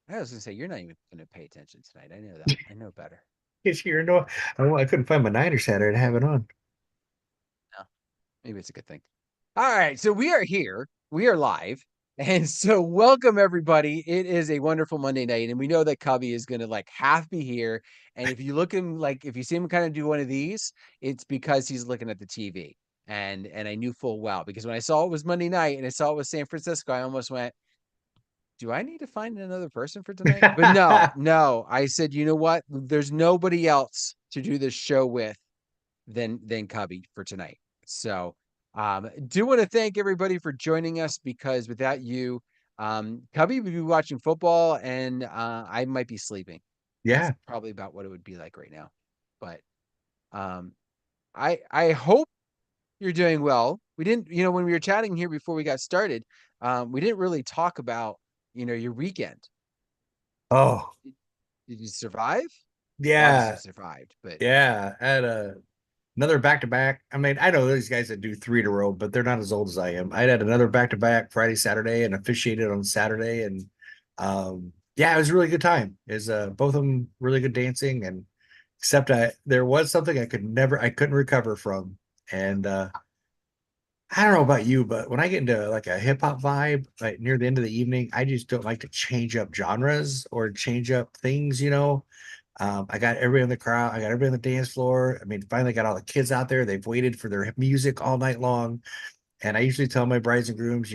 I was gonna say you're not even gonna pay attention tonight. I know that. I know better. It's here. No, I couldn't find my Niners hat. I'd have it on. No, maybe it's a good thing. All right, so we are here. We are live. And so welcome everybody. It is a wonderful Monday night, and we know that Cubby is gonna like half be here. And if you look him like if you see him kind of do one of these, it's because he's looking at the TV. And I knew full well because when I saw it was Monday night and I saw it was San Francisco, I almost went, do I need to find another person for tonight? But no, no. I said, you know what? There's nobody else to do this show with than Cubby for tonight. So do want to thank everybody for joining us because without you, Cubby would be watching football and I might be sleeping. That's Yeah, probably about what it would be like right now. But um, I hope you're doing well. We didn't, when we were chatting here before we got started, we didn't really talk about, your weekend. oh, Did you survive? Well, obviously you yeah, survived, but yeah. I had another back to back. I mean, I know these guys that do three in a row, but they're not as old as I am. I had another back to back Friday, Saturday, and officiated on Saturday, and yeah, it was a really good time. Is both of them really good dancing, and except there was something I couldn't recover from, and I don't know about you, but when I get into like a hip hop vibe, like near the end of the evening, I just don't like to change up genres or change up things, you know. I got everybody in the crowd, I got everybody on the dance floor. I mean, finally got all the kids out there. They've waited for their music all night long. And I usually tell my brides and grooms,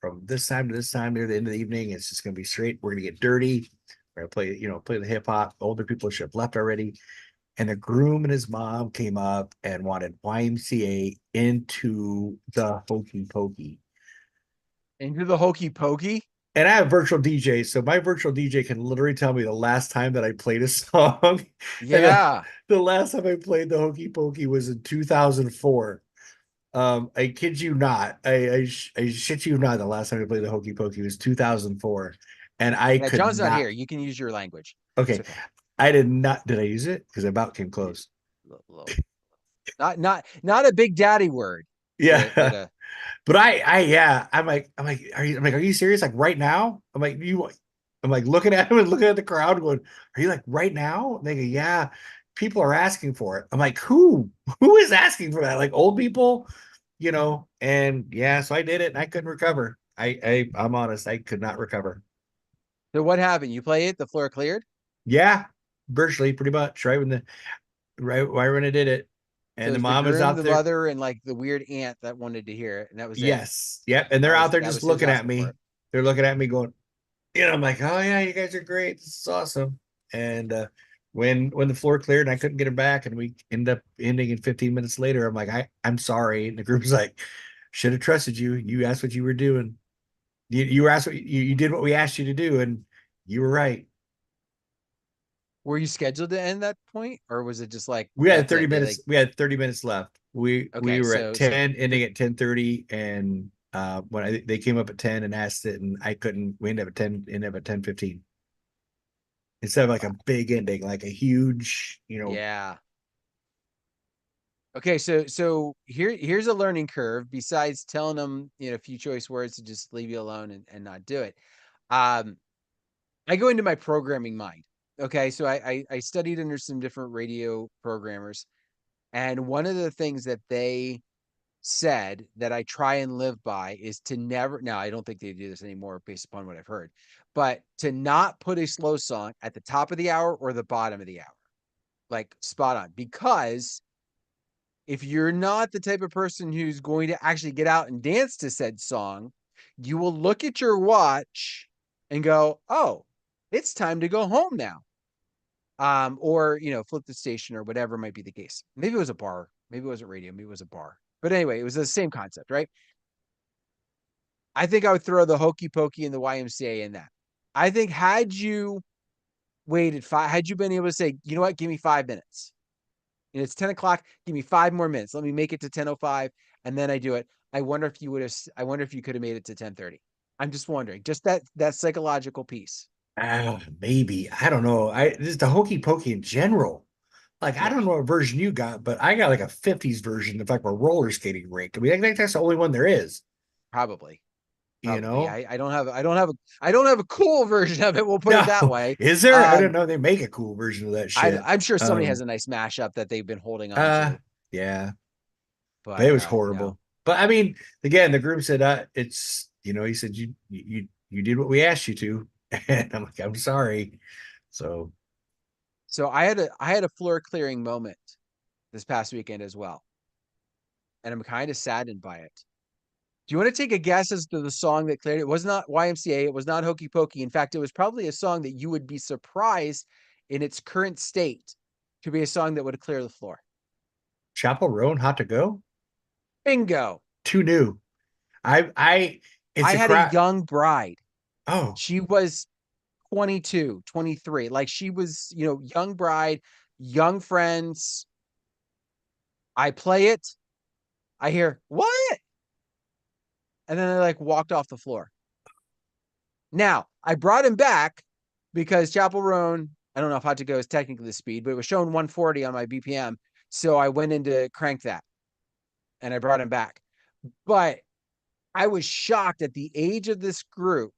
from this time to this time near the end of the evening, it's just gonna be straight. We're gonna get dirty. We're gonna play the hip hop. Older people should have left already. And the groom and his mom came up and wanted YMCA into the hokey pokey. into the hokey pokey. And I have virtual DJ, so my virtual DJ can literally tell me the last time that I played a song. And Yeah. the last time I played the hokey pokey was in 2004. I kid you not. I shit you not. The last time I played the hokey pokey was 2004, and I Yeah, could John's not not. here. You can use your language. It's Okay, okay. I did not. Did I use it? Because I about came Yeah. close. Little. Not a big daddy word, but Yeah, but yeah, I'm like, are you serious? Like right now? I'm like looking at him and looking at the crowd, going, are you like right now? And they go, yeah, people are asking for it. I'm like, who is asking for that? Like old people, And yeah, so I did it, and I couldn't recover. I'm honest, I could not recover. so what happened? You play it, the floor cleared. Yeah, virtually, pretty much, right when I did it, So and it the was the mom is groom, out the there. mother, and like the weird aunt that wanted to hear it, and that was it. Yes, yep, and they're out there That just was his looking at asking for me. it. They're looking at me, going, I'm like, oh yeah, you guys are great. This is awesome. And when the floor cleared and I couldn't get it back, and we end up ending in 15 minutes later, I'm like, I'm sorry. And the group's like, should have trusted you. You asked what you were doing. You asked you did what we asked you to do, and you were right. Were you scheduled to end that point, or was it just like We had that's 30 it? They minutes. like We had 30 minutes left. We okay, were at so 10, the ending at 10:30, and when they came up at 10 and asked it, and I couldn't. We ended up at 10:15 instead of like a big ending, like a huge, yeah. Okay, so here's a learning curve. Besides telling them a few choice words to just leave you alone and not do it, um, I go into my programming mind. Okay, so I studied under some different radio programmers, and one of the things that they said that I try and live by is to never. Now I don't think they do this anymore based upon what I've heard, but to not put a slow song at the top of the hour or the bottom of the hour, like spot on, because if you're not the type of person who's going to actually get out and dance to said song, you will look at your watch and go, "Oh, it's time to go home now." Or flip the station or whatever might be the case. Maybe it was a bar, maybe it wasn't radio, maybe it was a bar. But anyway, it was the same concept, right? I think I would throw the hokey pokey and the YMCA in that. I think had you waited had you been able to say, you know what, give me 5 minutes, and it's 10 o'clock. Give me 5 more minutes. Let me make it to 10:05, and then I do it. I wonder if you would have. I wonder if you could have made it to 10:30. I'm just wondering, just that psychological piece. maybe I don't know. Just the hokey pokey in general. Like I Yeah, don't know what version you got, but I got like a 50s version of like a roller skating rink. I mean, I think that's the only one there is. probably. you Probably. know. I don't have a cool version of it. We'll put it that No, way. is there? I Um, didn't know they make a cool version of that shit. I'm sure somebody has Um, a nice mashup that they've been holding on uh, to, yeah, but but it was no. horrible. But I mean, again, the group said, it's, he said, you did what we asked you to. And I'm like, I'm sorry. So, So I had a floor clearing moment this past weekend as well, and I'm kind of saddened by it. Do you want to take a guess as to the song that cleared it? It was not YMCA. It was not Hokey Pokey. In fact, it was probably a song that you would be surprised in its current state to be a song that would clear the floor. Chapel Roan, hot to go. Bingo. Too new. It's I a had a crowd. young bride. Oh, She was 22, 23. Like she was, young bride, young friends. I play it. I hear, what? And then I like walked off the floor. Now, I brought him back because Chapel Roan, I don't know if Hot to Go is technically the speed, but it was showing 140 on my BPM. So I went in to crank that and I brought him back. But I was shocked at the age of this group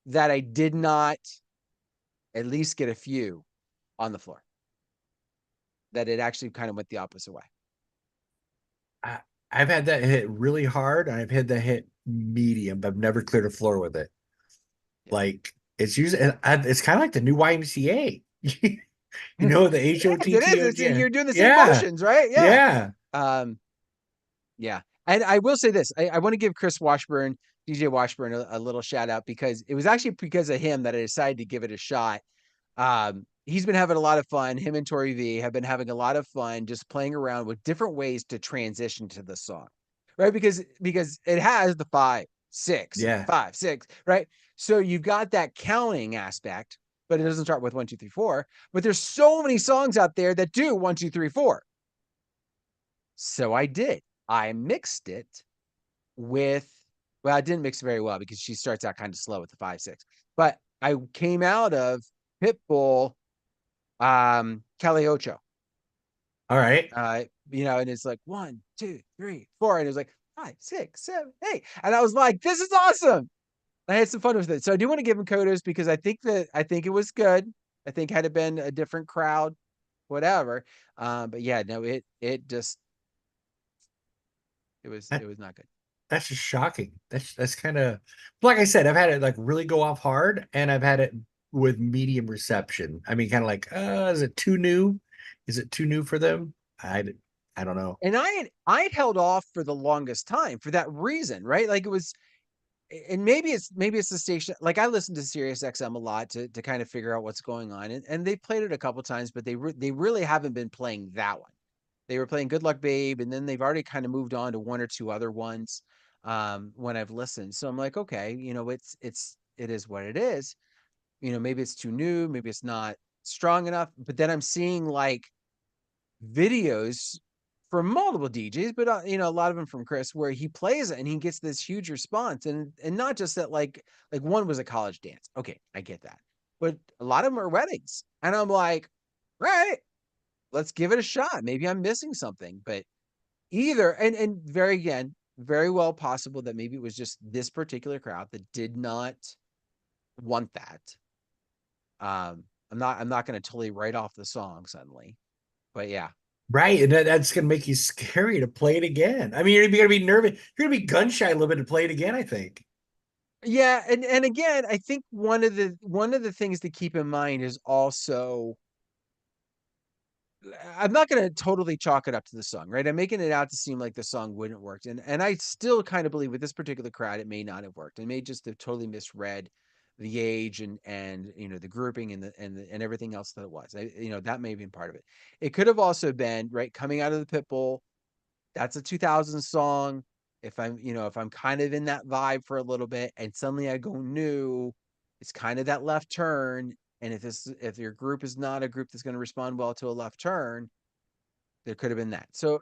that I did not at least get a few on the floor, that it actually kind of went the opposite way. I, I've had that hit really hard, and I've had that hit medium, but I've never cleared a floor with it. Yeah. Like it's usually, it's kind of like the new YMCA. The It is. HOTTO. You're doing the same Yeah, motions, right? Yeah. yeah. Um, yeah. And I will say this, I want to give Chris Washburn, DJ Washburn, a little shout out because it was actually because of him that I decided to give it a shot. He's been having a lot of fun. Him and Tori V have been having a lot of fun just playing around with different ways to transition to the song, right? Because it has the 5, 6, Yeah. 5, 6, right? So you've got that counting aspect, but it doesn't start with 1, 2, 3, 4. But there's so many songs out there that do 1, 2, 3, 4. So I did. I mixed it with, well, I didn't mix very well because she starts out kind of slow with the 5, 6. But I came out of Pitbull, Cali Ocho. All right. And it's like 1, 2, 3, 4, and it was like 5, 6, 7, 8, and I was like, "This is awesome!" I had some fun with it, so I do want to give him kudos because I think it was good. I think had it been a different crowd, whatever. But yeah, no, it just That, it was not good. that's just shocking. That's kind of, like I said, I've had it like really go off hard, and I've had it with medium reception. I mean, kind of like, is it too new? Is it too new for them? I don't know. And I had held off for the longest time for that reason, right? Like it was, and maybe it's the station. Like I listen to Sirius XM a lot to kind of figure out what's going on, and they played it a couple times, but they really haven't been playing that one. They were playing Good Luck Babe, and then they've already kind of moved on to one or two other ones when I've listened. So I'm like, okay, it is what it is. Maybe it's too new, maybe it's not strong enough. But then I'm seeing like videos from multiple DJs, but a lot of them from Chris, where he plays it and he gets this huge response, and not just that, like one was a college dance. Okay, I get that, but a lot of them are weddings, and I'm like, right, let's give it a shot. Maybe I'm missing something, but either and very again, very well possible that maybe it was just this particular crowd that did not want that. I'm not going to totally write off the song suddenly, but yeah. Right, and that's gonna make you scary to play it again. I mean, you're gonna be nervous. You're gonna be gun shy a little bit to play it again, I think. Yeah, and again, I think one of the things to keep in mind is also I'm not going to totally chalk it up to the song, right? I'm making it out to seem like the song wouldn't work, and I still kind of believe with this particular crowd it may not have worked. It may just have totally misread the age and the grouping and everything else that it was. That may have been part of it. It could have also been right coming out of the Pitbull. That's a 2000 song. If I'm kind of in that vibe for a little bit and suddenly I go new, it's kind of that left turn. And if your group is not a group that's going to respond well to a left turn, there could have been that. So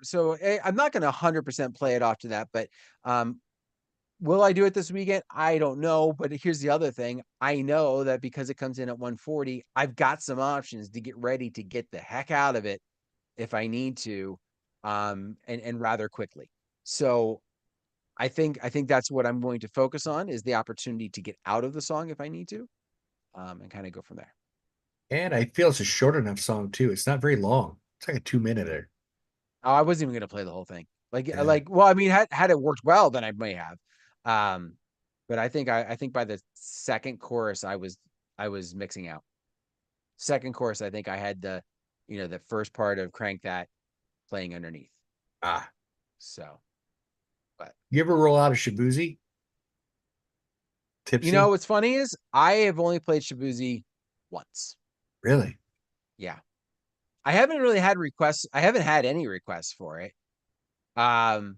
I'm not going to 100% play it off to that, but will I do it this weekend? I don't know. But here's the other thing. I know that because it comes in at 140, I've got some options to get ready to get the heck out of it if I need to, and rather quickly. So I think that's what I'm going to focus on is the opportunity to get out of the song if I need to, and kind of go from there. And I feel it's a short enough song too. It's not very long. It's like a 2 minute or Oh, I wasn't even going to play the whole thing. yeah. Well, I mean, had it worked well, then I may have. Um, but I think by the second chorus, I was mixing out. Second chorus, I think I had the first part of Crank That playing underneath. Ah. So, but You ever roll out a Shabuzi? Tipsy? what's funny is I have only played Shabuzi once. Really? Yeah. I haven't really had requests. I haven't had any requests for it. Um,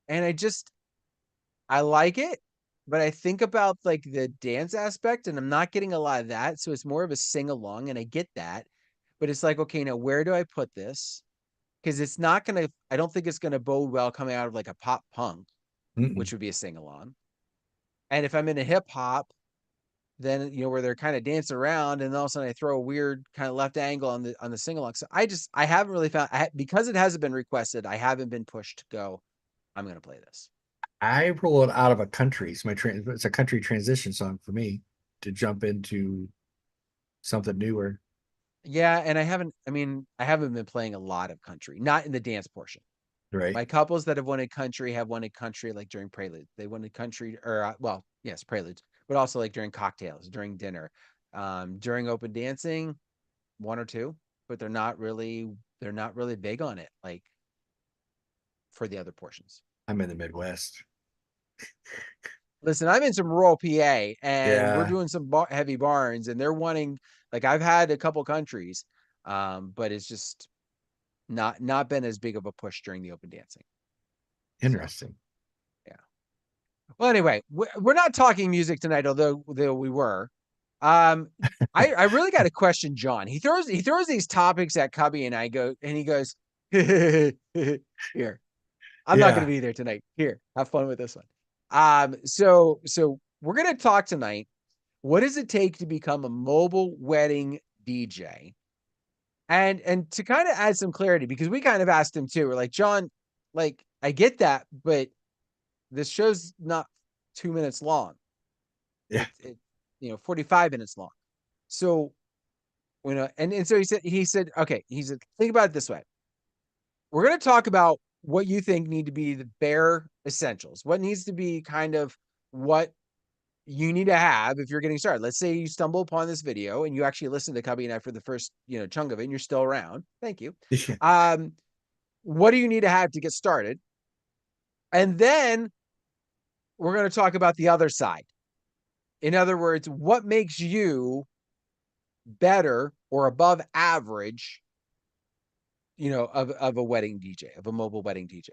and I like it, but I think about like the dance aspect and I'm not getting a lot of that. So it's more of a sing along and I get that. But it's like, okay, now where do I put this? Because it's not gonna, I don't think it's gonna bode well coming out of like a pop punk, Mm-mm. which would be a sing along. And if I'm in a hip hop, then where they're kind of dancing around and all of a sudden I throw a weird kind of left angle on the sing along. So I haven't really found because it hasn't been requested, I haven't been pushed to go, I'm gonna play this. I roll it out of a country. It's a country transition song for me to jump into something newer, Yeah, and I haven't been playing a lot of country, not in the dance portion. right? My couples that have wanted country like during prelude. They wanted country or well, yes, preludes, but also like during cocktails, during dinner, during open dancing, one or two, but they're not really big on it like for the other portions. I'm in the Midwest. Listen, I'm in some rural PA and we're Yeah, doing some heavy barns and they're wanting like I've had a couple countries, but it's just not been as big of a push during the open dancing. So interesting. yeah. Well, anyway, we're not talking music tonight, although we were. I really got to question John. He throws these topics at Cubbie, and he goes, here. I'm not going to Yeah. be there tonight. Here, have fun with this one. So we're going to talk tonight. What does it take to become a mobile wedding DJ? And to kind of add some clarity, because we kind of asked him too. We're like, John, like I get that, but this show's not 2 minutes long. Yeah. It 45 minutes long. So and so he said, okay, he said, think about it this way. We're gonna talk about what you think need to be the bare essentials, what needs to be kind of what you need to have if you're getting started. Let's say you stumble upon this video and you actually listen to Cubbie and I for the first, chunk of it, and you're still around. Thank you. Um, what do you need to have to get started? And then we're going to talk about the other side. In other words, what makes you better or above average, of a wedding DJ, of a mobile wedding DJ.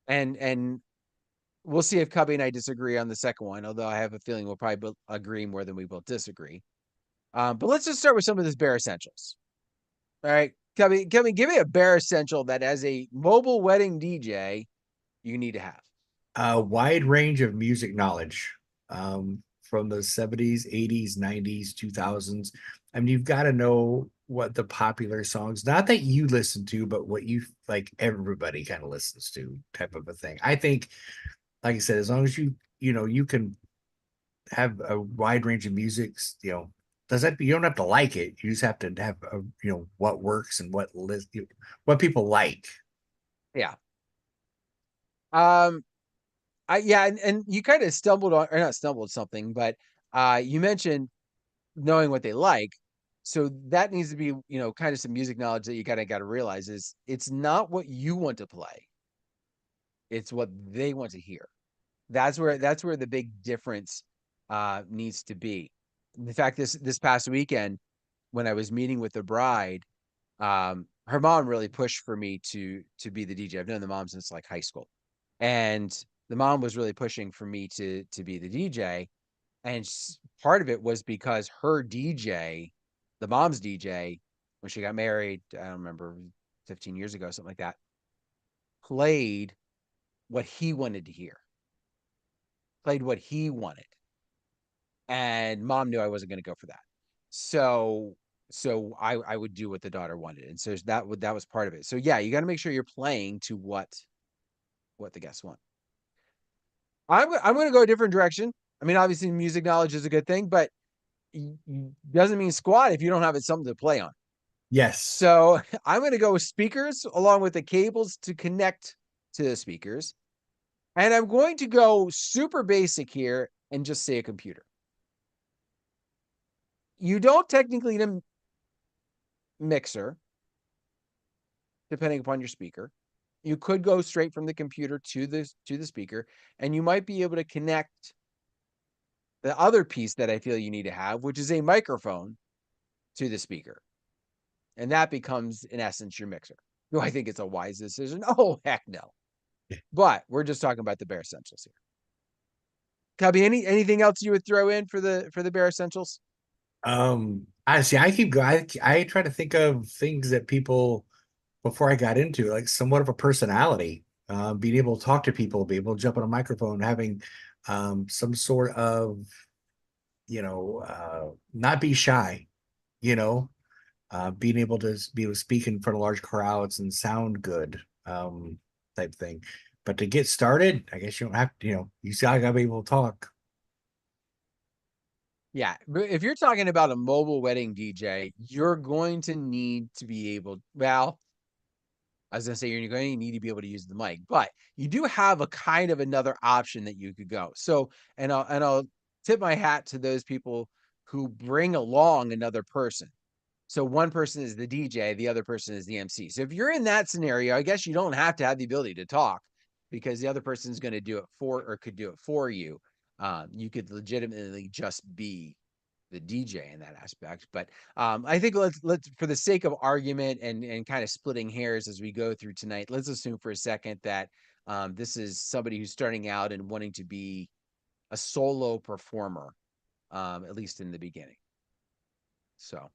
And we'll see if Cubbie and I disagree on the second one, although I have a feeling we'll probably agree more than we will disagree. But let's just start with some of this bare essentials. All right, Cubbie, give me a bare essential that as a mobile wedding DJ, you need to have. A wide range of music knowledge from the 70s, 80s, 90s, 2000s. I mean, you've got to know what the popular songs, not that you listen to, but what you like everybody kind of listens to type of a thing. I think, like I said, as long as you can have a wide range of musics, does that you don't have to like it. You just have to have what works and what people like. Yeah. Um, yeah, and you kind of stumbled on, or not stumbled something, but you mentioned knowing what they like. So that needs to be, kind of some music knowledge that you kind of got to realize is it's not what you want to play. It's what they want to hear. That's where the big difference needs to be. In fact, this past weekend when I was meeting with the bride, her mom really pushed for me to be the DJ. I've known the mom since like high school. And the mom was really pushing for me to be the DJ. And part of it was because her DJ, the mom's DJ, when she got married, I don't remember, 15 years ago, something like that, played what he wanted to hear, played what he wanted. And mom knew I wasn't going to go for that. So I would do what the daughter wanted. And so that was part of it. So yeah, you got to make sure you're playing to what what the guests want. I'm going to go a different direction. I mean, obviously, music knowledge is a good thing, but doesn't mean squat if you don't have it something to play on. Yes. So I'm going to go with speakers along with the cables to connect to the speakers. And I'm going to go super basic here and just say a computer. You don't technically need a mixer, depending upon your speaker. You could go straight from the computer to the speaker, and you might be able to connect the other piece that I feel you need to have, which is a microphone, to the speaker. And that becomes, in essence, your mixer. Do I think it's a wise decision? Oh, heck no. But we're just talking about the bare essentials here. Cubbie, anything else you would throw in for the bare essentials? I see. I try to think of things that people before I got into, like somewhat of a personality, being able to talk to people, be able to jump on a microphone, having some sort of, not be shy, you know, being able to speak in front of large crowds and sound good, type thing. But to get started, I guess you don't have to, you still gotta be able to talk. Yeah, but if you're talking about a mobile wedding DJ, you're going to need to be able, well, I was gonna say you're going to need to be able to use the mic, but you do have a kind of another option that you could go. So, and I'll tip my hat to those people who bring along another person. So one person is the DJ, the other person is the MC. So if you're in that scenario, I guess you don't have to have the ability to talk because the other person is going to do it for or could do it for you. You could legitimately just be the DJ in that aspect. But I think let's for the sake of argument and kind of splitting hairs as we go through tonight, let's assume for a second that this is somebody who's starting out and wanting to be a solo performer, at least in the beginning. So,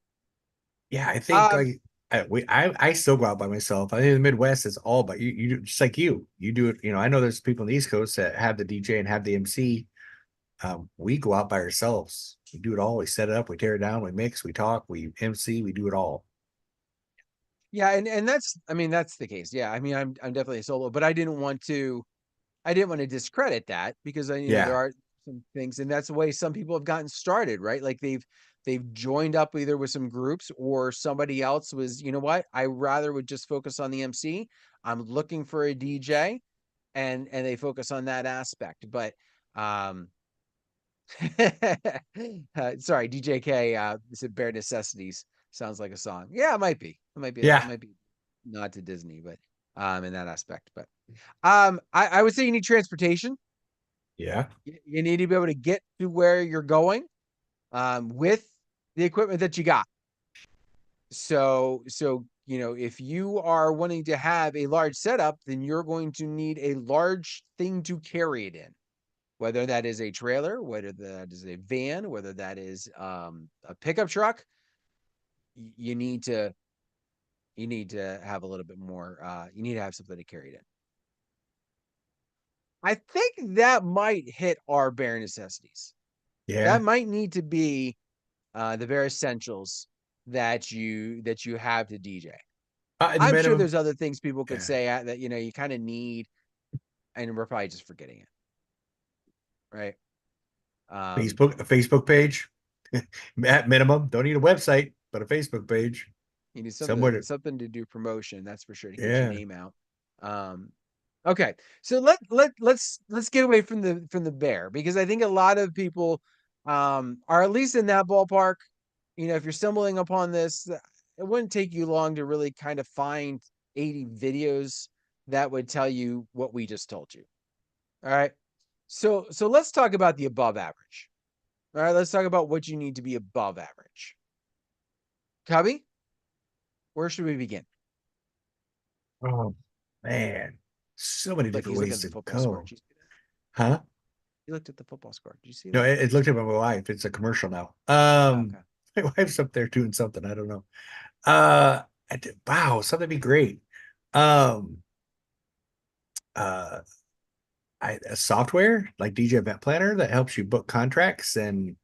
Yeah, I think um, like I still go out by myself. I think in the Midwest is all but you just like you do it. I know there's people in the East Coast that have the DJ and have the MC. We go out by ourselves. We do it all. We set it up, we tear it down, we mix, we talk, we MC, we do it all. yeah, and that's I mean that's the case. Yeah, I mean I'm definitely a solo, but I didn't want to discredit that because there Yeah. are some things, and that's the way some people have gotten started, right? Like they've joined up either with some groups or somebody else was, you know what? I rather would just focus on the MC. I'm looking for a DJ, and they focus on that aspect. But um sorry, DJK said bare necessities sounds like a song. Yeah, it might be. It Yeah. might be not to Disney, but in that aspect. But I would say you need transportation. Yeah. You need to be able to get to where you're going with the equipment that you got. So if you are wanting to have a large setup, then you're going to need a large thing to carry it in, whether that is a trailer, whether that is a van, whether that is a pickup truck. You need to have a little bit more. You need to have something to carry it in. I think that might hit our bare necessities. That Yeah. might need to be the bare essentials that you have to DJ. At the I'm sure minimum. there's other things people could Yeah. say that you kind of need, and we're probably just forgetting it, right? A Facebook page. At minimum, don't need a website, but a Facebook page. You need something Somewhere to, something to do promotion, that's for sure, to get your yeah. name out. Um, okay, so let's get away from the bear because I think a lot of people are at least in that ballpark. If you're stumbling upon this, it wouldn't take you long to really kind of find 80 videos that would tell you what we just told you. All right. So let's talk about the above average. All right, let's talk about what you need to be above average. Cubby, where should we begin? Oh man. So many Look, different he's looking ways at the to football score. go. Did you see that? Huh? He looked at the football score. Did you see No, that? it looked at my wife. It's a commercial now. Oh, okay. My wife's up there doing something. I don't know. Wow, something be great. Um, uh, a software like DJ Event Planner that helps you book contracts and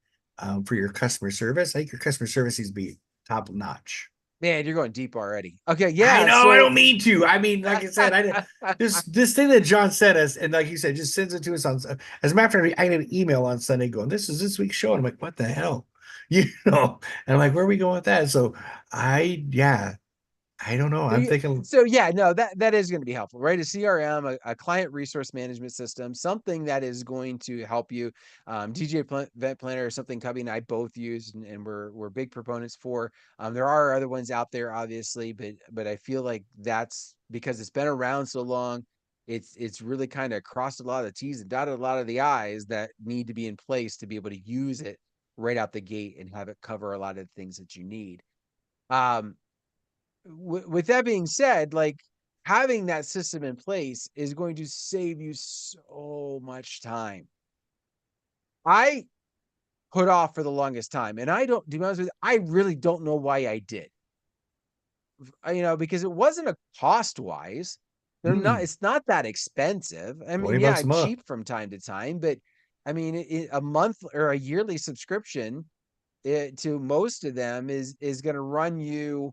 for your customer service. I think your customer service needs to be top notch. Man, you're going deep already. Okay, I yeah. know I So don't mean to. I mean, like I said, I did this thing that John sent us, and like you said, just sends it to us on. As a matter of fact, I had an email on Sunday going, "This is this week's show," and I'm like, "What the hell?" You know, and I'm like, "Where are we going with that?" So yeah, I don't know. I'm thinking, so yeah, no, that is going to be helpful, right? A CRM, a client resource management system, something that is going to help you. Event Planner is something Cubbie and I both use, and we're big proponents for. There are other ones out there, obviously, but I feel like that's because it's been around so long. It's really kind of crossed a lot of the T's and dotted a lot of the I's that need to be in place to be able to use it right out the gate and have it cover a lot of the things that you need. Um, with that being said, like having that system in place is going to save you so much time. I put off for the longest time, and I don't, to be honest with you, I really don't know why I did. Because it wasn't a cost wise. It's not that expensive. I mean, 20 yeah, bucks a I'm month. cheap from time to time, but I mean, a month or a yearly subscription to most of them is going to run you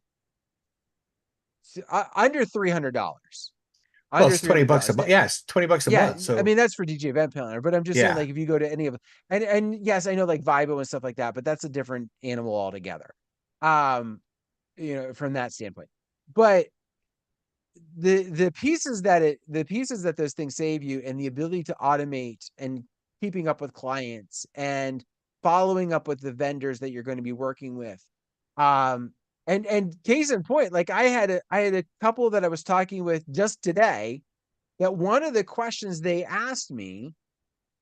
under $300. Well, Under it's 20 bucks a $300. month. Yes, 20 bucks a Yeah, month. I So mean that's for DJ Event Planner, but I'm just saying yeah, like if you go to any of and yes, I know like Vibo and stuff like that, but that's a different animal altogether. Um, from that standpoint. But the pieces that those things save you and the ability to automate and keeping up with clients and following up with the vendors that you're going to be working with. And case in point, like I had a couple that I was talking with just today that one of the questions they asked me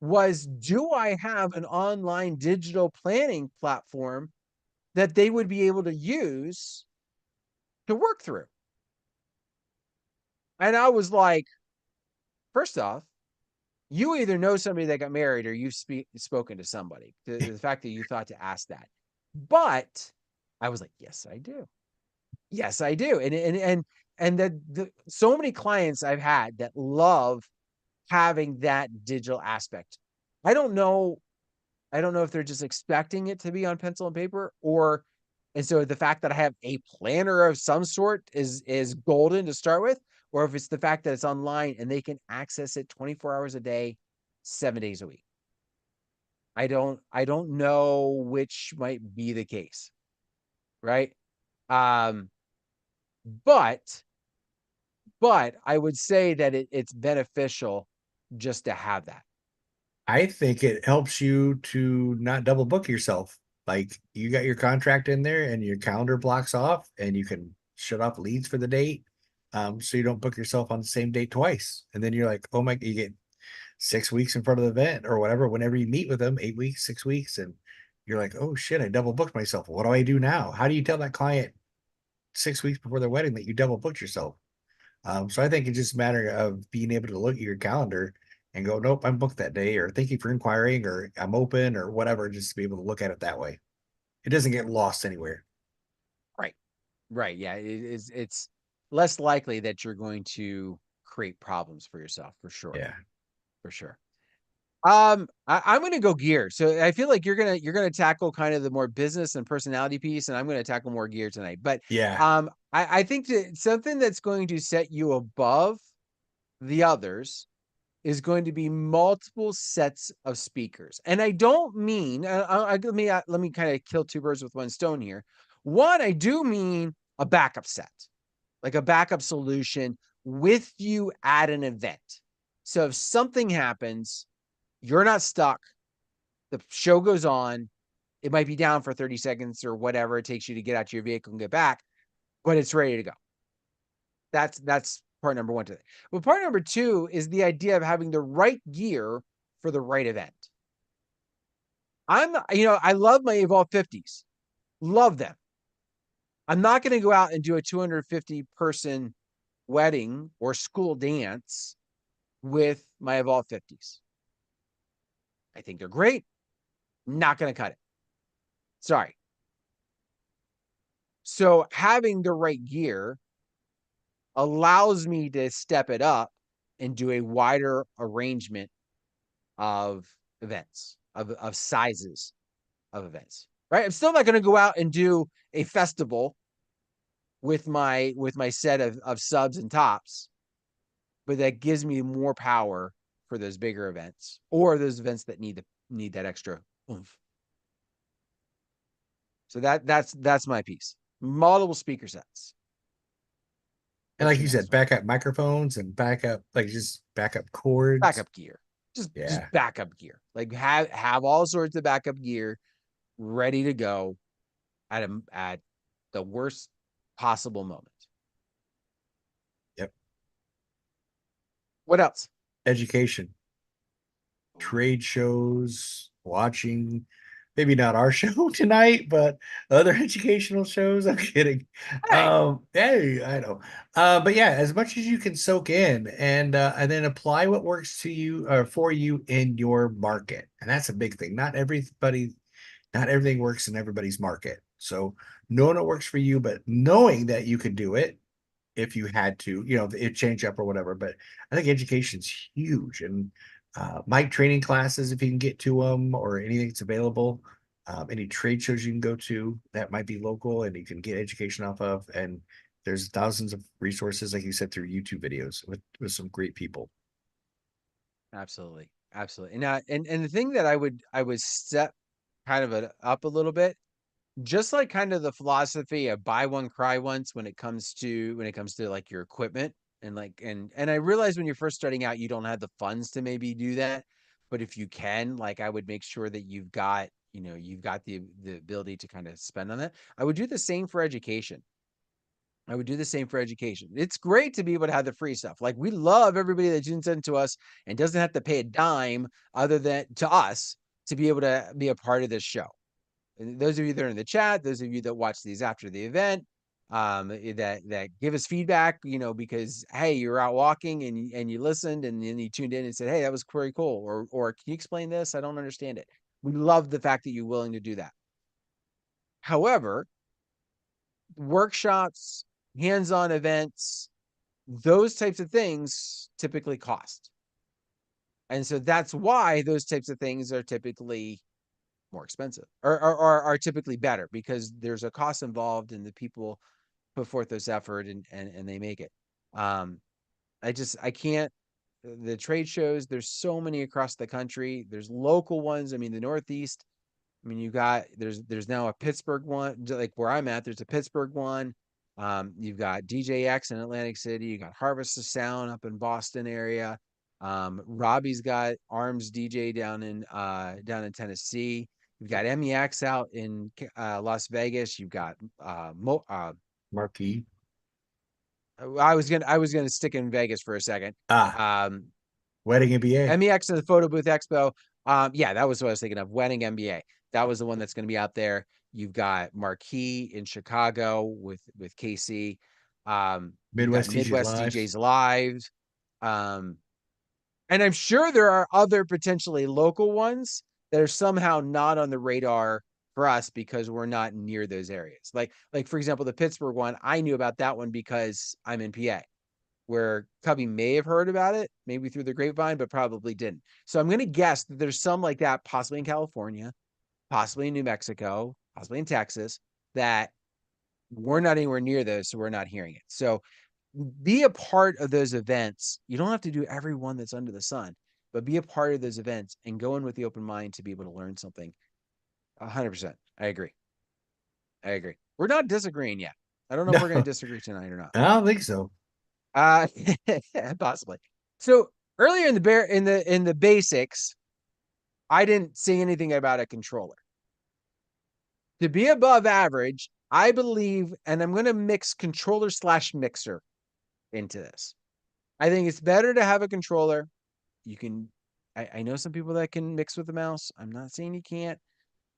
was, do I have an online digital planning platform that they would be able to use to work through? And I was like, first off, you either know somebody that got married or you've spoken to somebody. The fact that you thought to ask that. But I was like, yes, I do. Yes, I do. And that so many clients I've had that love having that digital aspect. I don't know. I don't know if they're just expecting it to be on pencil and paper, and so the fact that I have a planner of some sort is golden to start with, or if it's the fact that it's online and they can access it 24 hours a day, 7 days a week. I don't know which might be the case, right? Um, but but I would say that it's beneficial just to have that. I think it helps you to not double book yourself. Like you got your contract in there and your calendar blocks off and you can shut off leads for the date. So you don't book yourself on the same date twice. And then you're like, oh my, you get 6 weeks in front of the event or whatever, whenever you meet with them, 8 weeks, 6 weeks. And you're like, oh shit, I double booked myself. What do I do now? How do you tell that client 6 weeks before their wedding that you double booked yourself? So I think it's just a matter of being able to look at your calendar and go, nope, I'm booked that day, or thank you for inquiring, or I'm open, or whatever, just to be able to look at it that way. It doesn't get lost anywhere. Right. Right. Yeah. It's less likely that you're going to create problems for yourself for sure. Yeah. For sure. I'm gonna go gear. So I feel like you're gonna tackle kind of the more business and personality piece, and I'm gonna tackle more gear tonight. But Yeah. I think that something that's going to set you above the others is going to be multiple sets of speakers. And I don't mean let me kind of kill two birds with one stone here. One, I do mean a backup set, like a backup solution with you at an event. So if something happens, you're not stuck. The show goes on. It might be down for 30 seconds or whatever it takes you to get out to your vehicle and get back, but it's ready to go. That's part number one to it. But part number two is the idea of having the right gear for the right event. I love my Evolve 50s. Love them. I'm not going to go out and do a 250 person wedding or school dance with my Evolve 50s. I think they're great. Not going to cut it. Sorry. So having the right gear allows me to step it up and do a wider arrangement of events, of sizes of events, right? I'm still not going to go out and do a festival with my set of subs and tops, but that gives me more power for those bigger events or those events that need that extra oomph. So that's my piece. Multiple speaker sets. And What's like your you said, next one? backup microphones and backup, like just backup cords. Backup gear. Just Yeah. backup gear. Like have all sorts of backup gear ready to go at the worst possible moment. Yep. What else? Education, trade shows, watching, maybe not our show tonight, but other educational shows. I'm kidding. Hey, Hey, I know. But yeah, as much as you can soak in and then apply what works to you or for you in your market. And that's a big thing. Not everything works in everybody's market. So knowing what works for you, but knowing that you could do it if you had to, it change up or whatever. But I think education's huge, and mic training classes if you can get to them, or anything that's available. Any trade shows you can go to that might be local and you can get education off of. And there's thousands of resources, like you said, through YouTube videos with some great people. absolutely, absolutely. And the thing that I would step kind of up a little bit, just like kind of the philosophy of buy one cry once when it comes to like your equipment and I realize when you're first starting out you don't have the funds to maybe do that, but if you can, like, I would make sure that you've got the ability to kind of spend on that. I would do the same for education. I would do the same for education. It's great to be able to have the free stuff. Like, we love everybody that tunes into us and doesn't have to pay a dime other than to us to be able to be a part of this show. And those of you that are in the chat, those of you that watch these after the event, that give us feedback, because hey, you're out walking and you listened and then you tuned in and said, hey, that was very cool, or can you explain this? I don't understand it. We love the fact that you're willing to do that. However, workshops, hands-on events, those types of things typically cost. And so that's why those types of things are typically more expensive or are typically better because there's a cost involved and the people put forth this effort and they make it. Um, I can't, the trade shows, there's so many across the country. There's local ones. I mean, the Northeast, I mean, there's now a Pittsburgh one, like where I'm at, there's a Pittsburgh one. You've got DJX in Atlantic City, you got Harvest of Sound up in Boston area. Robbie's got Arms DJ down in Tennessee. You've got MEX out in Las Vegas. You've got Marquee. I was gonna stick in Vegas for a second. Ah, Um, Wedding MBA. MEX and the Photo Booth Expo. Yeah, that was what I was thinking of. Wedding MBA. That was the one that's going to be out there. You've got Marquee in Chicago with KC. You've got Midwest DJs Midwest Live. DJs Live. Um, and I'm sure there are other potentially local ones that are somehow not on the radar for us because we're not near those areas. Like for example, the Pittsburgh one, I knew about that one because I'm in PA, where Cubbie may have heard about it, maybe through the grapevine, but probably didn't. So I'm going to guess that there's some like that, possibly in California, possibly in New Mexico, possibly in Texas, that we're not anywhere near those, so we're not hearing it. So be a part of those events. You don't have to do every one that's under the sun, but be a part of those events and go in with the open mind to be able to learn something. 100%. I agree. I agree. We're not disagreeing yet. I don't know if No, we're going to disagree tonight or not. I don't think so. Uh, possibly. So earlier in the basics, I didn't say anything about a controller. To be above average, I believe, and I'm going to mix controller slash mixer into this. I think it's better to have a controller. You can, I know some people that can mix with the mouse. I'm not saying you can't.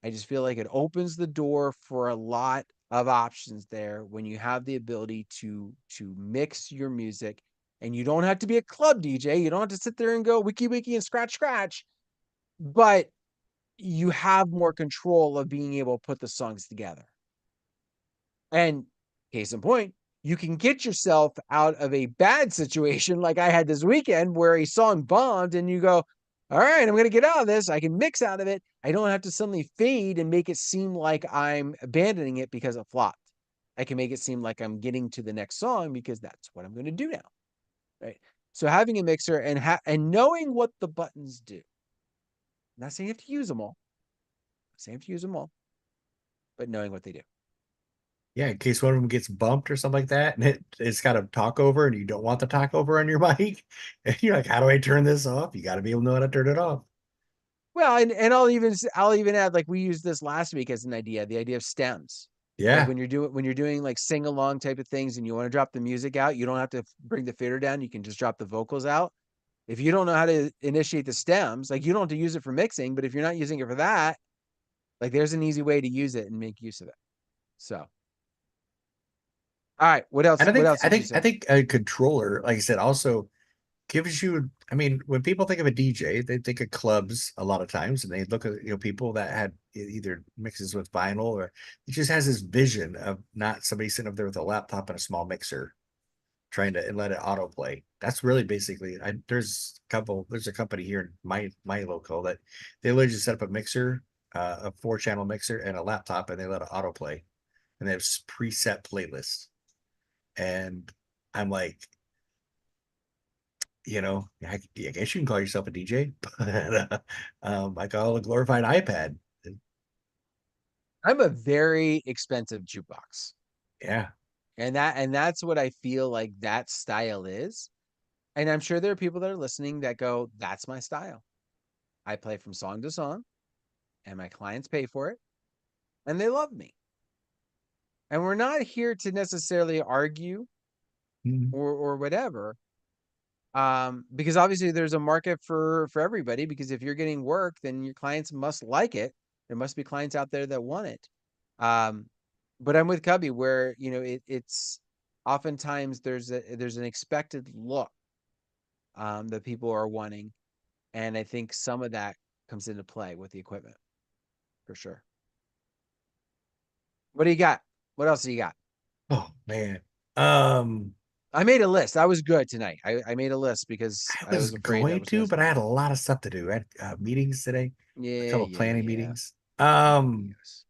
I just feel like it opens the door for a lot of options there when you have the ability to mix your music, and you don't have to be a club DJ. You don't have to sit there and go wiki wiki and scratch, but you have more control of being able to put the songs together. And case in point, you can get yourself out of a bad situation like I had this weekend where a song bombed and you go, all right, I'm going to get out of this. I can mix out of it. I don't have to suddenly fade and make it seem like I'm abandoning it because it flopped. I can make it seem like I'm getting to the next song because that's what I'm going to do now. Right. So having a mixer and knowing what the buttons do. I'm not saying you have to use them all. I'm saying you have to use them all, but knowing what they do. Yeah, in case one of them gets bumped or something like that, and it's got a talk over, and you don't want the talk over on your mic, and you're like, "How do I turn this off?" You got to be able to know how to turn it off. Well, and I'll even add, like we used this last week as an idea, the idea of stems. Like Yeah, when you're doing like sing along type of things and you want to drop the music out, you don't have to bring the fader down. You can just drop the vocals out. If you don't know how to initiate the stems, like you don't have to use it for mixing, but if you're not using it for that, like there's an easy way to use it and make use of it. So, all right, what else? and I What think else I did you think I say? think a controller, like I said, also gives you. I mean, when people think of a DJ, they think of clubs a lot of times, and they look at people that had either mixes with vinyl, or it just has this vision of not somebody sitting up there with a laptop and a small mixer trying to and let it autoplay. That's really basically. There's a company here in my local that they literally just set up a mixer, a 4-channel mixer, and a laptop, and they let it autoplay, and they have preset playlists. And I'm like, I guess you can call yourself a DJ, but I call it a glorified iPad. I'm a very expensive jukebox. Yeah. And that's what I feel like that style is. And I'm sure there are people that are listening that go, that's my style. I play from song to song and my clients pay for it and they love me. And we're not here to necessarily argue Mhm. or whatever. Because obviously there's a market for everybody, because if you're getting work, then your clients must like it. There must be clients out there that want it. Um, but I'm with Cubbie where, it's oftentimes there's an expected look that people are wanting. And I think some of that comes into play with the equipment for sure. What do you got? What else do you got? Oh man. Um, I made a list. I was good tonight. I made a list because I I was was afraid I going was to, gonna. but I had a lot of stuff to do. I had meetings today, a Yeah, couple yeah, planning yeah. meetings. Yes.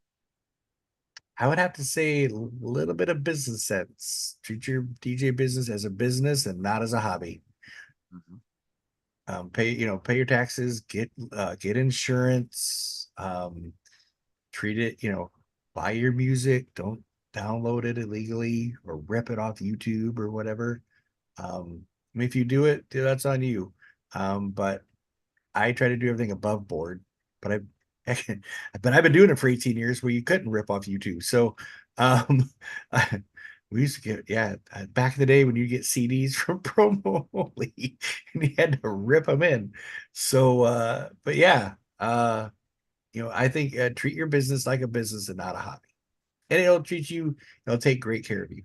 I would have to say a little bit of business sense. Treat your DJ business as a business and not as a hobby. Mhm. Pay your taxes, get insurance, treat it, buy your music, don't download it illegally or rip it off YouTube or whatever. I mean, if you do it, that's on you. But I try to do everything above board, but but I've been doing it for 18 years where you couldn't rip off YouTube. So, um, we used to get, yeah, back in the day when you get CDs from Promo Only and you had to rip them in. So, but yeah, I think treat your business like a business and not a hobby, and it'll take great care of you.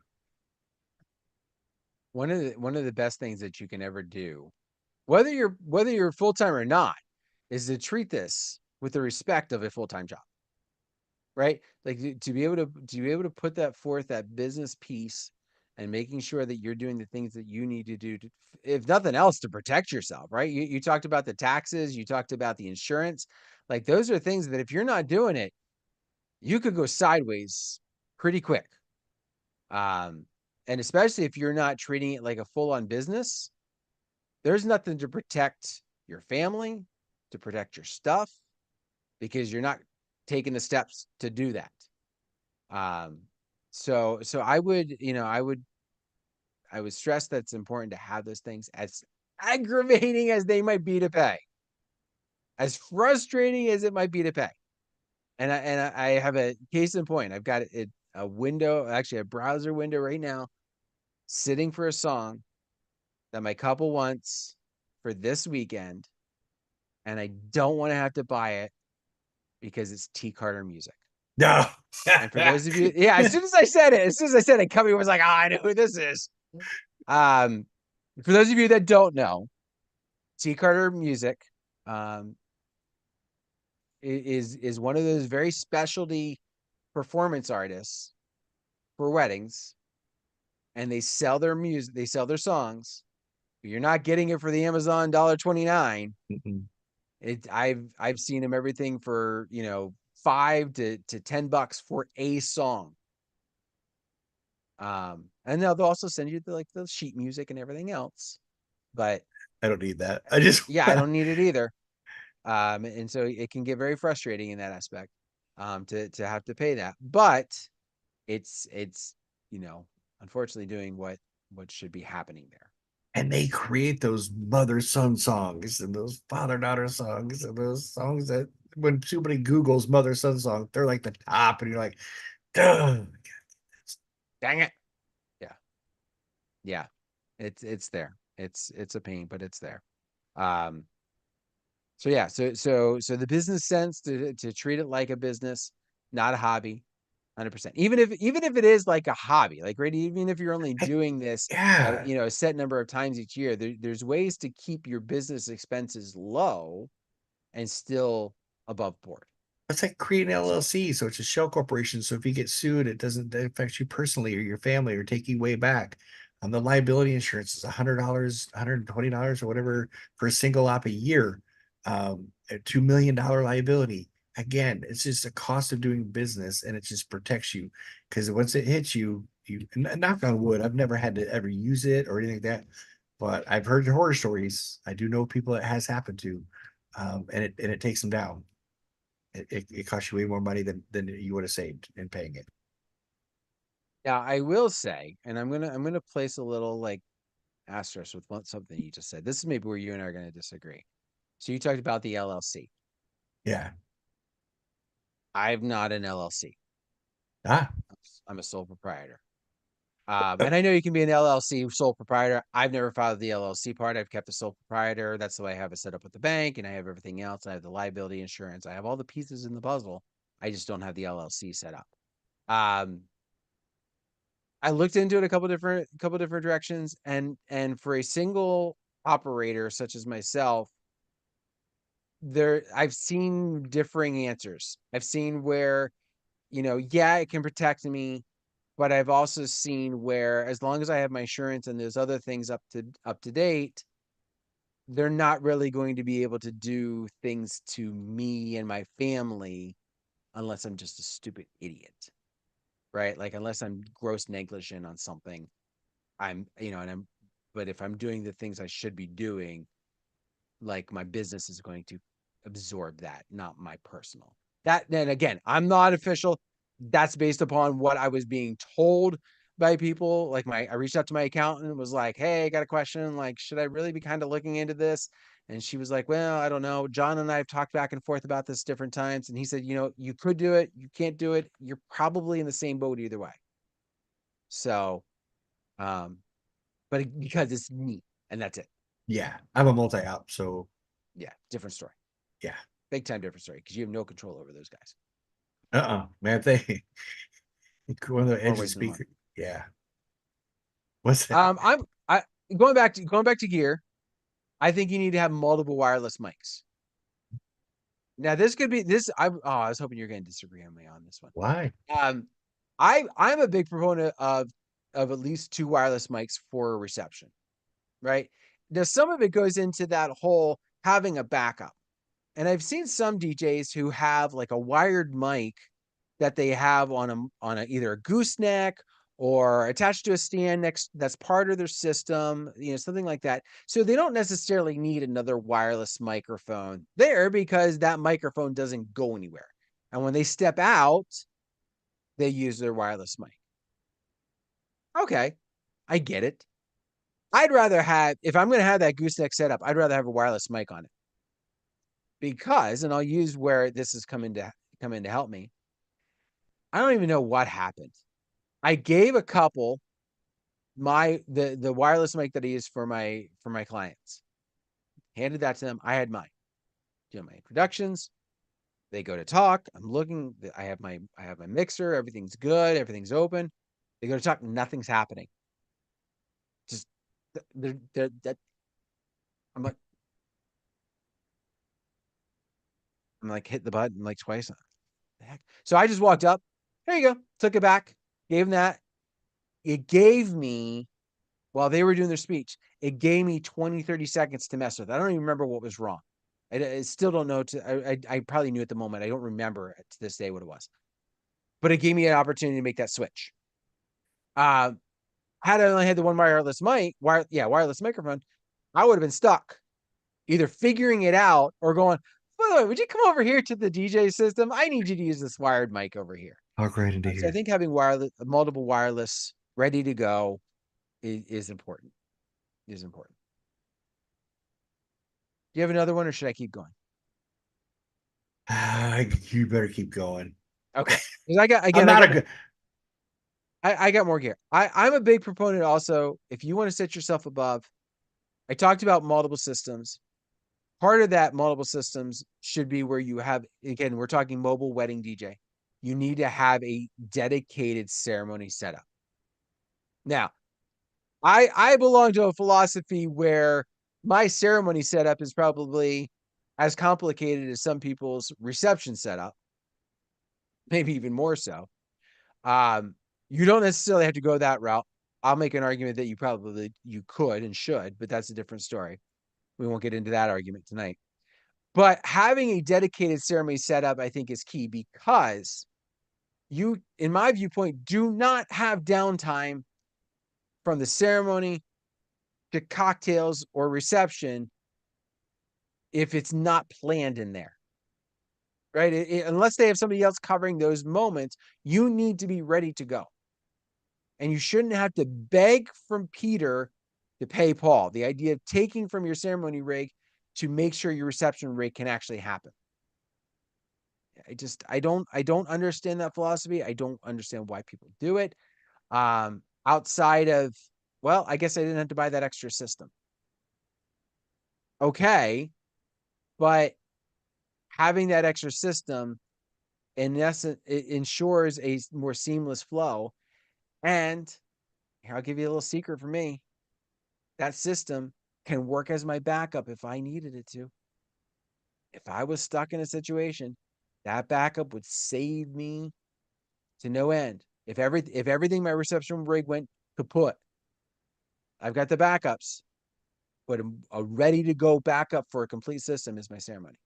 One of the best things that you can ever do, whether you're full time or not, is to treat this with the respect of a full time job, right? Like to be able to put that forth, that business piece, and making sure that you're doing the things that you need to do to, if nothing else, to protect yourself, right? You talked about the taxes, you talked about the insurance, like those are things that if you're not doing it, you could go sideways pretty quick. Um, and especially if you're not treating it like a full on business, there's nothing to protect your family, to protect your stuff, because you're not taking the steps to do that. Um, so I would stress that it's important to have those things, as aggravating as they might be to pay, as frustrating as it might be to pay. And I have a case in point. I've got a window, actually a browser window right now, sitting for a song that my couple wants for this weekend, and I don't want to have to buy it because it's T Carter music. No. And for those of you, yeah, as soon as I said it, Cubby was like, "Oh, I know who this is." Um, for those of you that don't know, T Carter music, um, is one of those very specialty performance artists for weddings, and they sell their music, they sell their songs. But you're not getting it for the Amazon $1.29. I've seen him everything for $5 to $10 for a song. And they'll also send you the sheet music and everything else. But I don't need that. I just yeah, I don't need it either. And so it can get very frustrating in that aspect, to have to pay that. But it's you know, unfortunately doing what should be happening there. and they create those mother-son songs and those father-daughter songs and those songs that when somebody Googles mother-son song, they're like the top, and you're like, duh. Dang it. Yeah. Yeah. It's there. It's a pain, but it's there. Um, so yeah, so the business sense to treat it like a business, not a hobby, 100%. Even if it is like a hobby, like right, even if you're only I, doing this, yeah, a set number of times each year, there's ways to keep your business expenses low and still above board. it's like creating an So LLC, so it's a shell corporation. So if you get sued, it doesn't affect you personally or your family or take you way back. The liability insurance is $100, $120 or whatever for a single op a year. A $2 million liability. Again, it's just a cost of doing business, and it just protects you because once it hits you, knock on wood. I've never had to ever use it or anything like that, but I've heard horror stories. I do know people it has happened to, and it takes them down. It costs you way more money than you would have saved in paying it. yeah, I will say, and I'm gonna place a little like asterisk with something you just said. This is maybe where you and I are gonna disagree. So you talked about the LLC. Yeah. I'm not an LLC. Ah, I'm a sole proprietor. And I know you can be an LLC sole proprietor. I've never filed the LLC part. I've kept a sole proprietor. That's the way I have it set up with the bank, and I have everything else. I have the liability insurance. I have all the pieces in the puzzle. I just don't have the LLC set up. Um, I looked into it a couple different directions, and for a single operator such as myself, there I've seen differing answers. I've seen where, yeah, it can protect me, but I've also seen where as long as I have my insurance and those other things up to date, they're not really going to be able to do things to me and my family unless I'm just a stupid idiot, right? Like unless I'm gross negligent on something, and I'm but if I'm doing the things I should be doing, like my business is going to absorb that, not my personal. That then again, I'm not official. That's based upon what I was being told by people. Like I reached out to my accountant and was like, "Hey, I got a question. Like, should I really be kind of looking into this?" And she was like, "Well, I don't know. John and I have talked back and forth about this different times." And he said, you could do it, you can't do it. You're probably in the same boat either way. So, um, but because it's me and that's it. yeah. I'm a multi-op, so Yeah, different story. yeah. Big time different story because you have no control over those guys. Man, they one of the More edges ways than one. speaker. Yeah. What's that? I'm I going back to gear. I think you need to have multiple wireless mics. Now this could be this. I was hoping you're going to disagree on me on this one. Why? Um, I'm a big proponent of at least two wireless mics for a reception. Right now, some of it goes into that whole having a backup. And I've seen some DJs who have like a wired mic that they have on either a gooseneck or attached to a stand next that's part of their system, something like that. So they don't necessarily need another wireless microphone there because that microphone doesn't go anywhere. And when they step out, they use their wireless mic. Okay, I get it. I'd rather have if I'm going to have that gooseneck setup, I'd rather have a wireless mic on it because, and I'll use where this has come in to help me. I don't even know what happened. I gave a couple the wireless mic that I use for my clients. Handed that to them. I had mine. Do my introductions. They go to talk. I'm looking. I have my mixer. Everything's good. Everything's open. They go to talk. Nothing's happening. Just that. I'm like hit the button like twice. The heck? So I just walked up. There you go. Took it back. Gave them that. It gave me while they were doing their speech, it gave me 20, 30 seconds to mess with. I don't even remember what was wrong. I still don't know. I probably knew at the moment. I don't remember to this day what it was. But it gave me an opportunity to make that switch. Uh, had I only had the one wireless wireless microphone, I would have been stuck either figuring it out or going, by the way, would you come over here to the DJ system? I need you to use this wired mic over here. Talk right into So I here. think having multiple wireless ready to go is important. Is important. Do you have another one, or should I keep going? You better keep going. Okay, because I got I'm again, not a good. I got more gear. I'm a big proponent also. If you want to set yourself above, I talked about multiple systems. Part of that multiple systems should be where you have, again, we're talking mobile wedding DJ. You need to have a dedicated ceremony setup. Now, I belong to a philosophy where my ceremony setup is probably as complicated as some people's reception setup, maybe even more so. Um, you don't necessarily have to go that route. I'll make an argument that you could and should, but that's a different story. We won't get into that argument tonight. But having a dedicated ceremony setup, I think, is key because you, in my viewpoint, do not have downtime from the ceremony to cocktails or reception if it's not planned in there, right? Unless they have somebody else covering those moments, you need to be ready to go. And you shouldn't have to beg from Peter to pay Paul. The idea of taking from your ceremony rig to make sure your reception rig can actually happen. I don't understand that philosophy. I don't understand why people do it. Outside of, well, I guess I didn't have to buy that extra system. Okay, but having that extra system in essence, it ensures a more seamless flow. And here, I'll give you a little secret for me. That system can work as my backup if I needed it to. If I was stuck in a situation, that backup would save me to no end. If everything my reception rig went kaput, I've got the backups, but a ready to go backup for a complete system is my ceremony.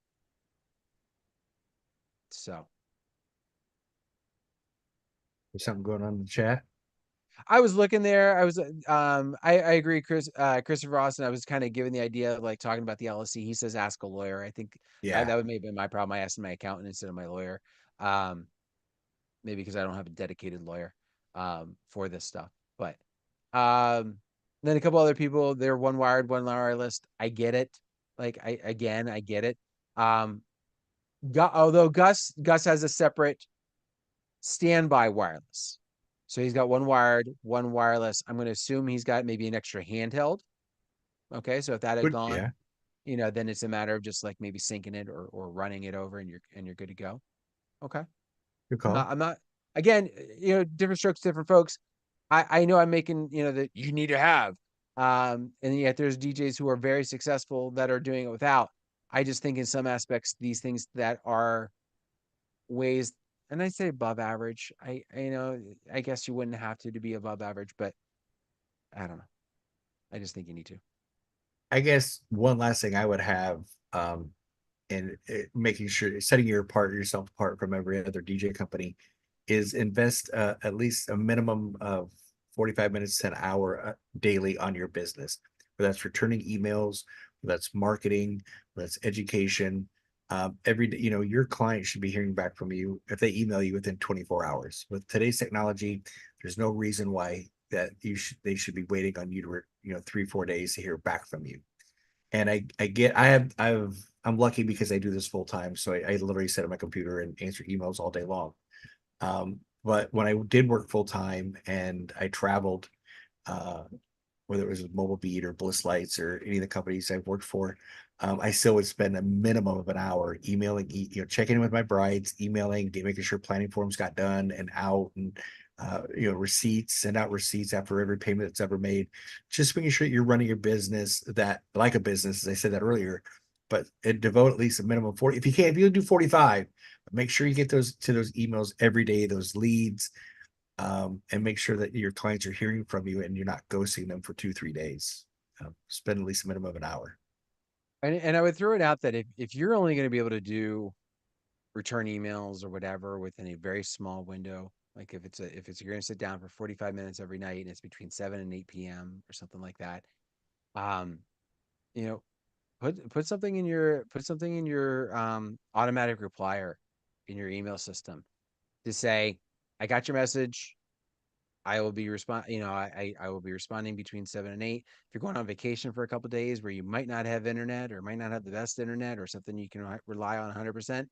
So There's something going on in the chat. I was looking there. I agree, Christopher Austin. I was kind of giving the idea of like talking about the LLC. He says ask a lawyer. I think Yeah. that would maybe be my problem. I asked my accountant instead of my lawyer. Um, maybe because I don't have a dedicated lawyer for this stuff. But then a couple other people, they're one wired, one wireless. I get it. Like I get it. Um, although Gus has a separate standby wireless. So he's got one wired, one wireless. I'm going to assume he's got maybe an extra handheld. Okay, so if that had Good. gone, Yeah. then it's a matter of just like maybe syncing it or running it over, and you're good to go. Okay. Good I'm call. not I'm not again, different strokes, different folks. I know I'm making, that you need to have. And yet there's DJs who are very successful that are doing it without. I just think in some aspects, these things that are ways, and I say above average. I guess you wouldn't have to be above average, but I don't know. I just think you need to. I guess one last thing I would have, in making sure setting yourself apart from every other DJ company, is invest at least a minimum of 45 minutes to an hour daily on your business. Whether that's returning emails, whether that's marketing, whether that's education. Every day, your client should be hearing back from you if they email you within 24 hours. With today's technology, there's no reason why they should be waiting on you to 3-4 days to hear back from you. And I'm lucky because I do this full time. So I literally sit at my computer and answer emails all day long. But when I did work full time and I traveled, uh, whether it was Mobile Beat or Bliss Lights or any of the companies I've worked for, I still would spend a minimum of an hour emailing, checking in with my brides, emailing, making sure planning forms got done and out, and receipts, send out receipts after every payment that's ever made, just making sure you're running your business that like a business, as I said that earlier. But devote at least a minimum of 40. If you do 45, make sure you get those emails every day, those leads, and make sure that your clients are hearing from you and you're not ghosting them for 2-3 days. Spend at least a minimum of an hour. And I would throw it out that if you're only going to be able to do return emails or whatever within a very small window, Like if it's you're gonna sit down for 45 minutes every night and it's between 7 and 8 p.m. or something like that. Um, you know, put something in your automatic replier in your email system to say, I got your message. I will be I will be responding between 7 and 8. If you're going on vacation for a couple of days where you might not have internet or might not have the best internet or something you can rely on 100%,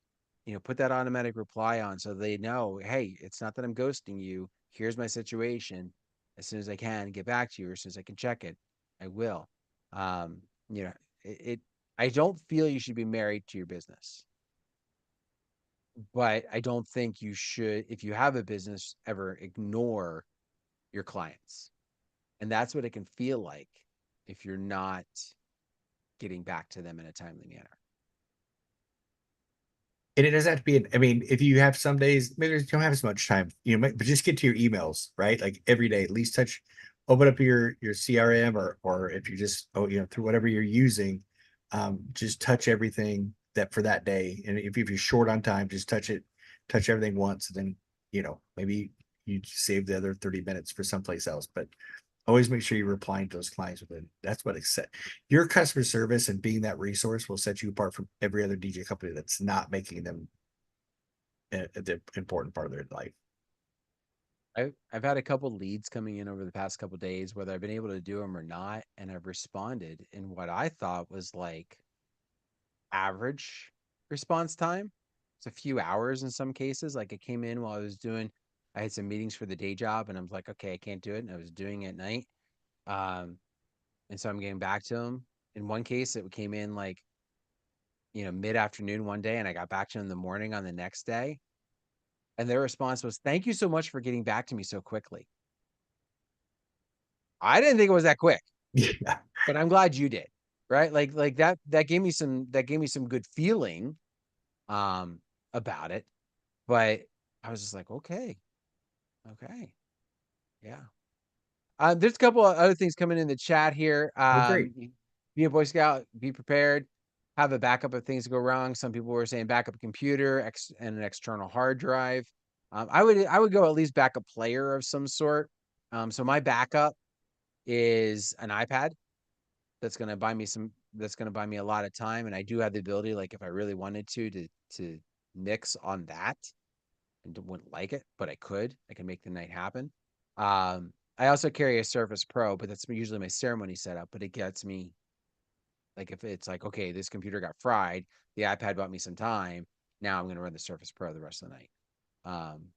put that automatic reply on so they know, hey, it's not that I'm ghosting you. Here's my situation. As soon as I can get back to you, or as soon as I can check it, I will. Um, you know, it I don't feel you should be married to your business, but I don't think you should, if you have a business, ever ignore your clients. And that's what it can feel like if you're not getting back to them in a timely manner. And it doesn't have to be, I mean, if you have some days, maybe you don't have as much time, but just get to your emails, right? Like every day, at least open up your CRM, or if you just, through whatever you're using, just touch everything that for that day. And if you're short on time, just touch everything once. And then, maybe you save the other 30 minutes for someplace else. But always make sure you're replying to those clients with it. That's what it said. Your customer service and being that resource will set you apart from every other DJ company that's not making them the important part of their life. I've had a couple leads coming in over the past couple days, whether I've been able to do them or not, and I've responded in what I thought was like average response time. It's a few hours in some cases. Like it came in while I had some meetings for the day job, and I was like, okay, I can't do it, and I was doing it at night. Um, and so I'm getting back to them. In one case, it came in like mid afternoon one day, and I got back to them in the morning on the next day. And their response was, "Thank you so much for getting back to me so quickly." I didn't think it was that quick, Yeah, but I'm glad you did. Right? Like that gave me some good feeling um about it. But I was just like, okay, okay, yeah. There's a couple of other things coming in the chat here. oh great. Be a Boy Scout, be prepared, have a backup if things go wrong. Some people were saying backup computer and an external hard drive. I would go at least backup player of some sort. So my backup is an iPad that's gonna buy me a lot of time. And I do have the ability, like if I really wanted to mix on that and wouldn't like it, but I can make the night happen. I also carry a Surface Pro, but that's usually my ceremony setup, but it gets me like if it's like, okay, this computer got fried, the iPad bought me some time. Now I'm gonna run the Surface Pro the rest of the night. Um,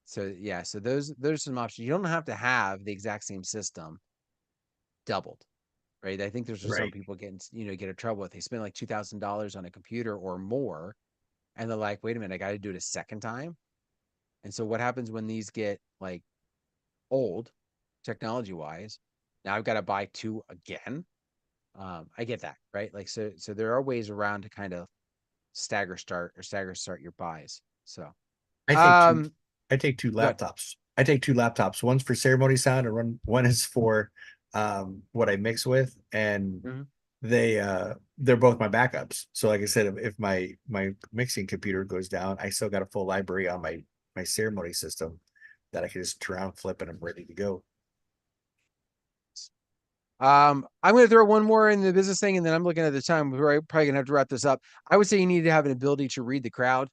so yeah, so those are some options. You don't have to have the exact same system doubled, right? I think there's just some Right. people get in trouble with. They spend like $2,000 on a computer or more, and they're like, wait a minute, I got to do it a second time. And so what happens when these get like old, technology wise? Now I've got to buy two again. I get that, right? Like so there are ways around to kind of stagger start your buys. So I take two. um I take two good. laptops. I take two laptops. One's for ceremony sound, and one is for what I mix with, and Mhm. they're both my backups. So like I said, if my mixing computer goes down, I still got a full library on my ceremony system that I can just turn around, flip, and I'm ready to go. I'm going to throw one more in the business thing, and then I'm looking at the time. We're probably going to have to wrap this up. I would say you need to have an ability to read the crowd.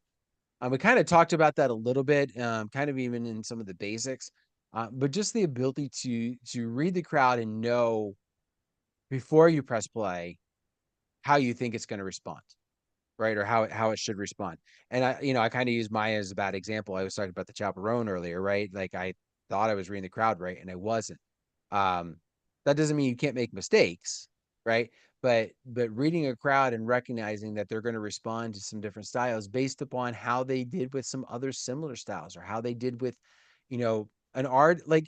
We kind of talked about that a little bit, kind of even in some of the basics, but just the ability to read the crowd and know before you press play how you think it's going to respond, right? Or how it should respond. And I kind of use Maya as a bad example. I was talking about the chaperone earlier, right? Like I thought I was reading the crowd right, and I wasn't. Um, that doesn't mean you can't make mistakes, right? But reading a crowd and recognizing that they're going to respond to some different styles based upon how they did with some other similar styles or how they did with, an art like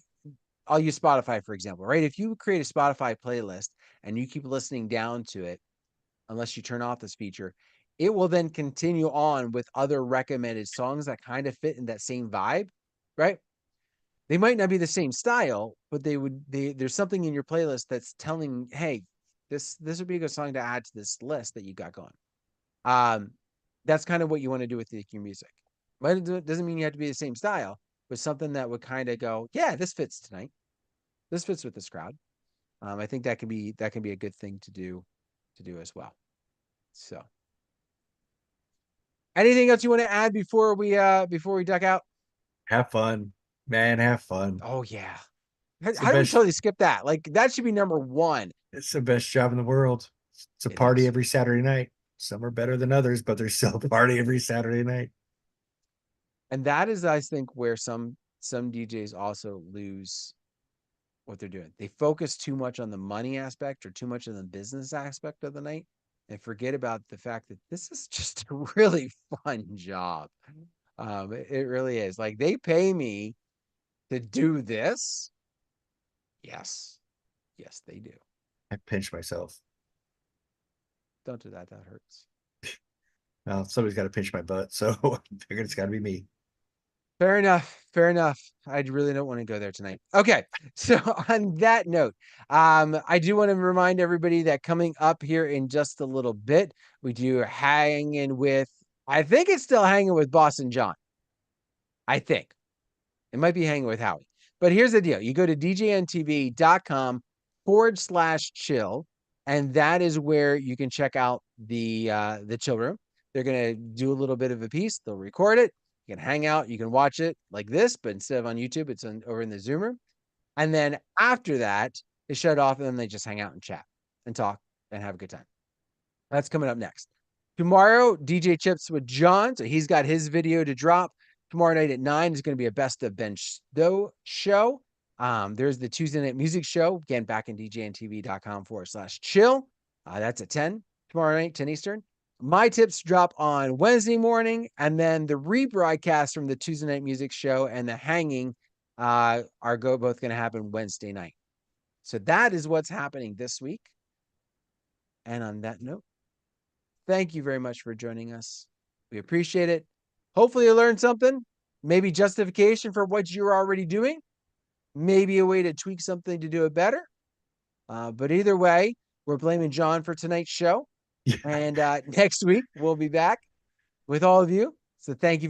I'll use Spotify for example, right? If you create a Spotify playlist and you keep listening down to it, unless you turn off this feature, it will then continue on with other recommended songs that kind of fit in that same vibe, right? They might not be the same style, but there's something in your playlist that's telling, hey, this would be a good song to add to this list that you got going. Um, that's kind of what you want to do with your music. But it doesn't mean you have to be the same style, but something that would kind of go, yeah, this fits tonight. This fits with this crowd. I think that can be a good thing to do as well. So, anything else you want to add before we duck out? Have fun, man. Have fun. Oh yeah. It's the How do we best. totally skip that? Like that should be number one. It's the best job in the world. It's a It party is. every Saturday night. Some are better than others, but there's still a party every Saturday night. And that is, I think, where some DJs also lose what they're doing. They focus too much on the money aspect or too much on the business aspect of the night and forget about the fact that this is just a really fun job. It really is. Like they pay me to do this. Yes. Yes, they do. I pinch myself. Don't do that. That hurts. Well, somebody's got to pinch my butt, so I figured it's got to be me. Fair enough. Fair enough. I really don't want to go there tonight. Okay. So on that note, I do want to remind everybody that coming up here in just a little bit, we do hanging with, I think it's still hanging with Boston John. I think it might be hanging with Howie. But here's the deal. You go to djntv.com/chill, and that is where you can check out the chill room. They're gonna do a little bit of a piece, they'll record it. You can hang out, you can watch it like this, but instead of on YouTube, it's over in the Zoom room. And then after that, they shut off and then they just hang out and chat and talk and have a good time. That's coming up next. Tomorrow, DJ Chips with John. So he's got his video to drop. Tomorrow night at 9 is going to be a best of Ben Stowe show. There's the Tuesday night music show. Again, back in djntv.com/chill. That's at 10 tomorrow night, 10 Eastern. My tips drop on Wednesday morning, and then the rebroadcast from the Tuesday night music show and the hanging both going to happen Wednesday night. So that is what's happening this week. And on that note, thank you very much for joining us. We appreciate it. Hopefully you learned something, maybe justification for what you're already doing, maybe a way to tweak something to do it better. But either way, we're blaming John for tonight's show. Yeah. And next week, we'll be back with all of you. So thank you very